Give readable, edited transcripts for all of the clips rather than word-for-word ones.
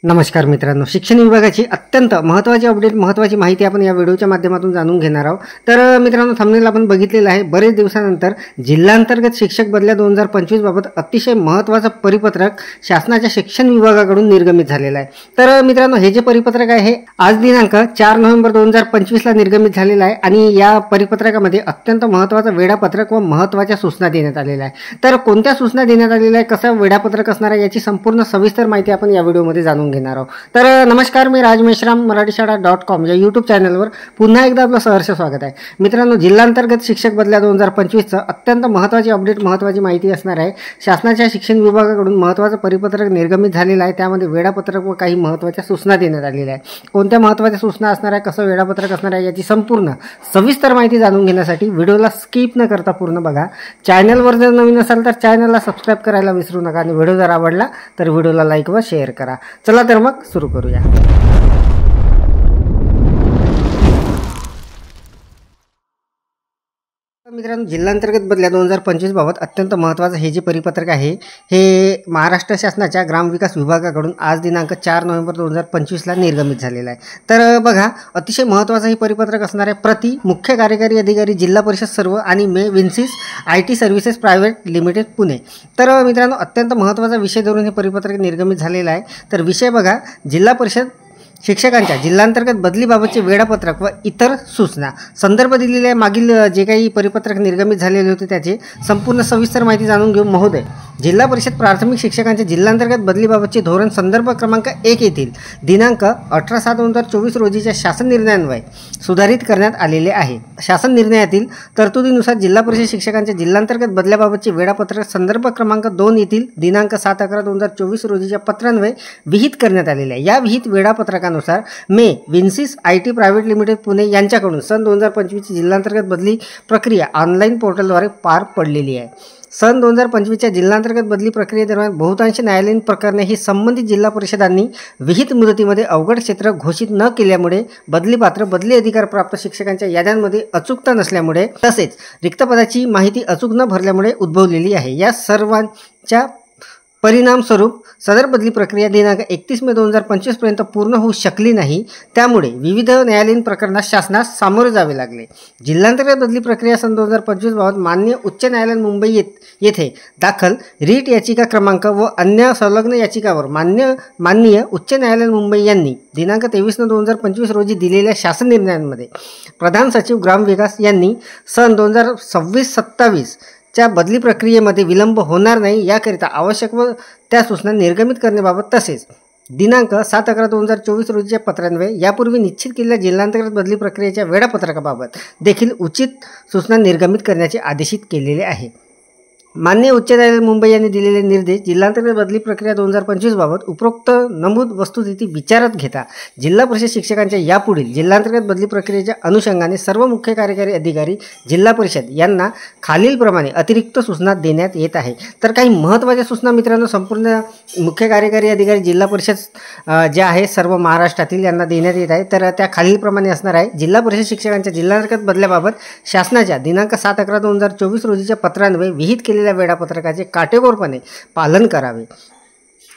नमस्कार मित्रांनो, शिक्षण विभागाची अत्यंत महत्त्वाची अपडेट, महत्त्वाची माहिती आपण या व्हिडिओच्या माध्यमातून जाणून घेणार आहोत। तर मित्रांनो, थंबनेल आपण बघितलेलं आहे। बरेच दिवसानंतर जिल्हांतर्गत शिक्षक बदल्या 2025 बाबत अतिशय महत्त्वाचं परिपत्रक शासनाच्या शिक्षण विभागाकडून निर्गमित झालेलं आहे। तर मित्रांनो, हे जे परिपत्रक आहे हे आज दिनांक 4 नोव्हेंबर 2025 ला निर्गमित झालेलं आहे आणि या परिपत्रकामध्ये अत्यंत महत्त्वाचं वेळापत्रक व महत्त्वाच्या सूचना देण्यात आलेल्या आहे। तर कोणत्या सूचना देण्यात आलेल्या आहे, कसं वेळापत्रक असणार आहे, याची संपूर्ण सविस्तर माहिती आपण या व्हिडिओमध्ये जाणून घेणार आहोत। तर नमस्कार, मी राज मेश्राम, मराठीशाळा.com या YouTube चॅनलवर पुन्हा एकदा आपलं सहर्ष स्वागत आहे। मित्रांनो, जिल्हांतर्गत शिक्षक बदल्या 2025 चं अत्यंत महत्त्वाची अपडेट, महत्त्वाची माहिती असणार आहे। शासनाच्या शिक्षण विभागाकडून महत्त्वाचं परिपत्रक निर्गमित झालेलं आहे। त्यामध्ये वेळापत्रक व काही महत्त्वाच्या सूचना देण्यात आलेल्या आहेत। कोणत्या महत्त्वाच्या सूचना असणार आहे, कसं वेळापत्रक असणार आहे, याची संपूर्ण सविस्तर माहिती जाणून घेण्यासाठी व्हिडिओला स्किप न करता पूर्ण बघा। चॅनलवर जर नवीन असाल तर चॅनलला सबस्क्राइब करायला विसरू नका आणि व्हिडिओ जर आवडला तर व्हिडिओला लाईक व शेअर करा। चला तर मग सुरू करूया। मित्रांनो, जिल्हांतर्गत बदल्या 2025 बाबत अत्यंत महत्त्वाचं हे जे परिपत्रक आहे हे महाराष्ट्र शासनाच्या ग्रामविकास विभागाकडून आज दिनांक 4 नोव्हेंबर 2025 ला निर्गमित झालेलं आहे। तर बघा, अतिशय महत्त्वाचं हे परिपत्रक असणार आहे। प्रति मुख्य कार्यकारी अधिकारी जिल्हा परिषद सर्व आणि मे विन्सिस IT services private limited Pune. तर मित्रांनो, अत्यंत महत्त्वाचा विषय धरून हे परिपत्रक निर्गमित झालेलं आहे। तर विषय बघा, जिल्हा परिषद शिक्षकांच्या जिल्हांतर्गत बदलीबाबतचे वेळापत्रक व इतर सूचना। संदर्भ दिलेले आहे। मागील जे काही परिपत्रक निर्गमित झालेले होते त्याचे संपूर्ण सविस्तर माहिती जाणून घेऊ। महोदय, जिल्हा परिषद प्राथमिक शिक्षकांच्या जिल्हांतर्गत बदलीबाबतचे धोरण संदर्भ क्रमांक 1 येथील दिनांक 18/7/2024 रोजीच्या शासन निर्णयान्वये सुधारित करण्यात आलेले आहे। शासन निर्णयातील तरतुदीनुसार जिल्हा परिषद शिक्षकांच्या जिल्हांतर्गत बदल्याबाबतचे वेळापत्रक संदर्भ क्रमांक 2 येथील दिनांक 7/11/2024 रोजीच्या पत्रान्वये विहित करण्यात आलेले आहे। या विहित वेळापत्रकानुसार मे विन्सिस IT प्रायव्हेट लिमिटेड पुणे यांच्याकडून सन 2025 ची जिल्हांतर्गत बदली प्रक्रिया ऑनलाईन पोर्टलद्वारे पार पडलेली आहे। सन 2025 च्या जिल्हांतर्गत बदली प्रक्रियेदरम्यान बहुतांश न्यायालयीन प्रकरणे ही संबंधित जिल्हा परिषदांनी विहित मुदतीमध्ये अवघड क्षेत्र घोषित न केल्यामुळे, बदलीपात्र बदली अधिकार प्राप्त शिक्षकांच्या याद्यांमध्ये अचूकता नसल्यामुळे तसेच रिक्त पदाची माहिती अचूक न भरल्यामुळे उद्भवलेली आहे। या सर्वांच्या परिणामस्वरूप सदर बदली प्रक्रिया दिनांक 31 मे 2025 पर्यंत पूर्ण होऊ शकली नाही। त्यामुळे विविध न्यायालयीन प्रकरणात शासनास सामोरे जावे लागले। जिल्हांतर्गत बदली प्रक्रिया सन 2025 बाबत माननीय उच्च न्यायालय मुंबई येथे दाखल रीट याचिका क्रमांक व अन्य संलग्न याचिकावर माननीय उच्च न्यायालय मुंबई यांनी दिनांक 23/9/2025 रोजी दिलेल्या शासन निर्णयांमध्ये प्रधान सचिव ग्रामविकास यांनी सन 2026-27 च्या बदली प्रक्रियेमध्ये विलंब होणार नाही याकरिता आवश्यक व त्या सूचना निर्गमित करण्याबाबत तसेच दिनांक 7/11/2024 रोजीच्या पत्रान्वये यापूर्वी निश्चित केलेल्या जिल्हांतर्गत बदली प्रक्रियेच्या वेळापत्रकाबाबत देखील उचित सूचना निर्गमित करण्याचे आदेशित केलेले आहे। माननीय उच्च न्यायालय मुंबई यांनी दिलेले निर्देश जिल्हांतर्गत बदली प्रक्रिया 2025 बाबत उपरोक्त नमूद वस्तुस्थिती विचारात घेता जिल्हा परिषद शिक्षकांच्या यापुढील जिल्हांतर्गत बदली प्रक्रियेच्या अनुषंगाने सर्व मुख्य कार्यकारी अधिकारी जिल्हा परिषद यांना खालीलप्रमाणे अतिरिक्त सूचना देण्यात येत आहे। तर काही महत्त्वाच्या सूचना मित्रांनो संपूर्ण मुख्य कार्यकारी अधिकारी जिल्हा परिषद जे आहे सर्व महाराष्ट्रातील यांना देण्यात येत आहे। तर त्या खालीलप्रमाणे असणार आहे। जिल्हा परिषद शिक्षकांच्या जिल्हांतर्गत बदल्याबाबत शासनाच्या दिनांक 7/11/2024 रोजीच्या पत्रान्वये विहित केलेल्या वेळापत्रकाचे काटेकोरपणे पालन करावे।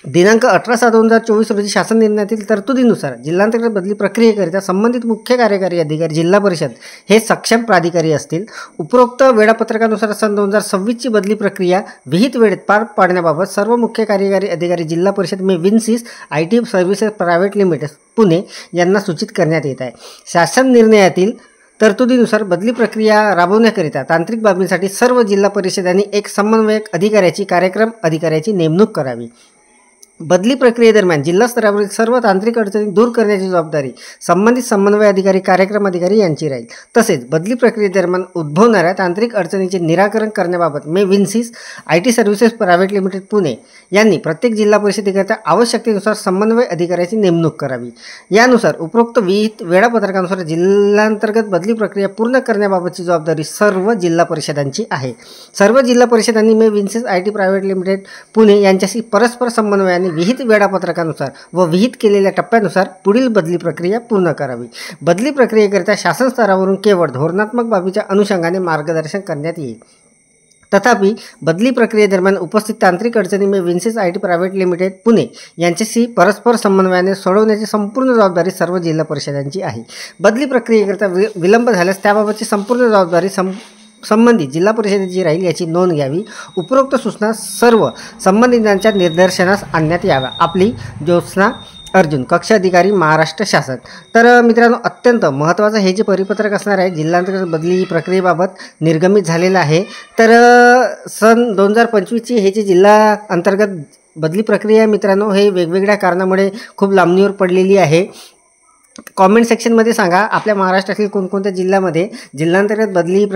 दिनांक 18/7/2024 रोजी शासन निर्णयातील तरतुदीनुसार जिल्हांतर्गत बदली प्रक्रियेकरिता संबंधित मुख्य कार्यकारी अधिकारी जिल्हा परिषद हे सक्षम प्राधिकारी असतील। उपरोक्त वेळापत्रकानुसार सन 2026 ची बदली प्रक्रिया विहित वेळेत पार पाडण्याबाबत सर्व मुख्य कार्यकारी अधिकारी जिल्हा परिषद मे विन्सिस IT services private limited Pune यांना सूचित करण्यात येत आहे। शासन निर्णयातील तरतुदीनुसार बदली प्रक्रिया राबवण्याकरिता तांत्रिक बाबींसाठी सर्व जिल्हा परिषदांनी एक समन्वयक अधिकाऱ्याची कार्यक्रम अधिकाऱ्याची नेमणूक करावी। बदली प्रक्रियेदरम्यान जिल्हा स्तरावरील सर्व तांत्रिक अडचणी दूर करण्याची जबाबदारी संबंधित समन्वय अधिकारी कार्यक्रम अधिकारी यांची राहील। तसेच बदली प्रक्रियेदरम्यान उद्भवणाऱ्या तांत्रिक अडचणींचे निराकरण करण्याबाबत मे विन्सिस IT services private limited Pune यांनी प्रत्येक जिल्हा परिषदेकरिता आवश्यकतेनुसार समन्वय अधिकाऱ्याची नेमणूक करावी। यानुसार उपरोक्त विहित वेळापत्रकानुसार जिल्हांतर्गत बदली प्रक्रिया पूर्ण करण्याबाबतची जबाबदारी सर्व जिल्हा परिषदांची आहे। सर्व जिल्हा परिषदांनी मे विन्सिस IT प्रायव्हेट लिमिटेड पुणे यांच्याशी परस्पर समन्वयाने विहित वेळापत्रकानुसार व विहित केलेल्या टप्प्यानुसार पुढील बदली प्रक्रिया पूर्ण करावी। बदली प्रक्रियेकरिता शासन स्तरावरून केवळ धोरणात्मक बाबीच्या अनुषंगाने मार्गदर्शन करण्यात येईल। तथापि बदली प्रक्रियेदरम्यान उपस्थित तांत्रिक अडचणीमुळे विन्सेस IT प्रायव्हेट लिमिटेड पुणे यांच्याशी परस्पर समन्वयाने सोडवण्याची संपूर्ण जबाबदारी सर्व जिल्हा परिषदांची आहे. बदली प्रक्रियेकरता विलंब झाल्यास त्याबाबतची संपूर्ण जबाबदारी संबंधित जिल्हा परिषदेची राहील याची नोंद घ्यावी. उपरोक्त सूचना सर्व संबंधितांच्या निदर्शनास आणण्यात याव्या. आपली ज्योत्स्ना अर्जुन, कक्ष अधिकारी, महाराष्ट्र शासन. तर मित्रांनो, अत्यंत महत्त्वाचं हे जे परिपत्रक असणार आहे जिल्हांतर्गत बदली प्रक्रियेबाबत निर्गमित झालेलं आहे. तर सन 2025ची हे जे जिल्हा अंतर्गत बदली प्रक्रिया मित्रांनो, हे वेगवेगळ्या कारणामुळे खूप लांबणीवर पडलेली आहे. कॉमेंट सेक्शनमध्ये सांगा आपल्या महाराष्ट्रातील कोणकोणत्या जिल्ह्यामध्ये जिल्हांतर्गत बदली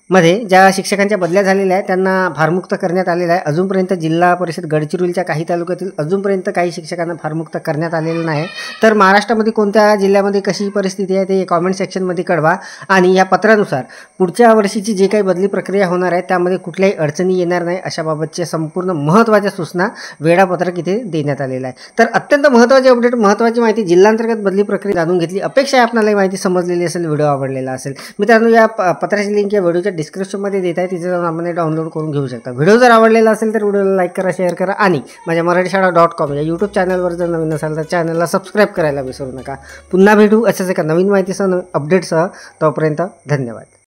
मध्ये ज्या शिक्षकांच्या बदल्या झालेल्या आहेत त्यांना भारमुक्त करण्यात आलेला आहे. अजूनपर्यंत जिल्हा परिषद गडचिरोलीच्या काही तालुक्यातील अजूनपर्यंत काही शिक्षकांना भारमुक्त करण्यात आलेलं नाही. तर महाराष्ट्रामध्ये कोणत्या जिल्ह्यामध्ये कशी परिस्थिती आहे ते कॉमेंट सेक्शनमध्ये कळवा. आणि या पत्रानुसार पुढच्या वर्षीची जी काही बदली प्रक्रिया होणार आहे त्यामध्ये कुठल्याही अडचणी येणार नाही अशाबाबतच्या संपूर्ण महत्त्वाच्या सूचना वेळापत्रक इथे देण्यात आलेलं आहे. तर अत्यंत महत्त्वाचे अपडेट, महत्त्वाची माहिती जिल्हांतर्गत बदली प्रक्रिया जाणून घेतली. अपेक्षा आहे आपल्याला ही माहिती समजलेली असेल, व्हिडिओ आवडलेला असेल. मित्रांनो, या पत्राची लिंक या व्हिडिओच्या डिस्क्रिप्शनमध्ये देत आहे, तिथे जाऊन आपण डाउनलोड करून घेऊ शकता. व्हिडिओ जर आवडलेला असेल तर व्हिडिओला लाईक करा, शेअर करा आणि माझ्या मराठीशाळा.com या यूट्यूब चॅनलवर जर नवीन असाल तर चॅनलला सबस्क्राईब करायला विसरू नका. पुन्हा भेटू अशाच एका नवीन माहितीसह, नवीन अपडेटसह. तोपर्यंत धन्यवाद.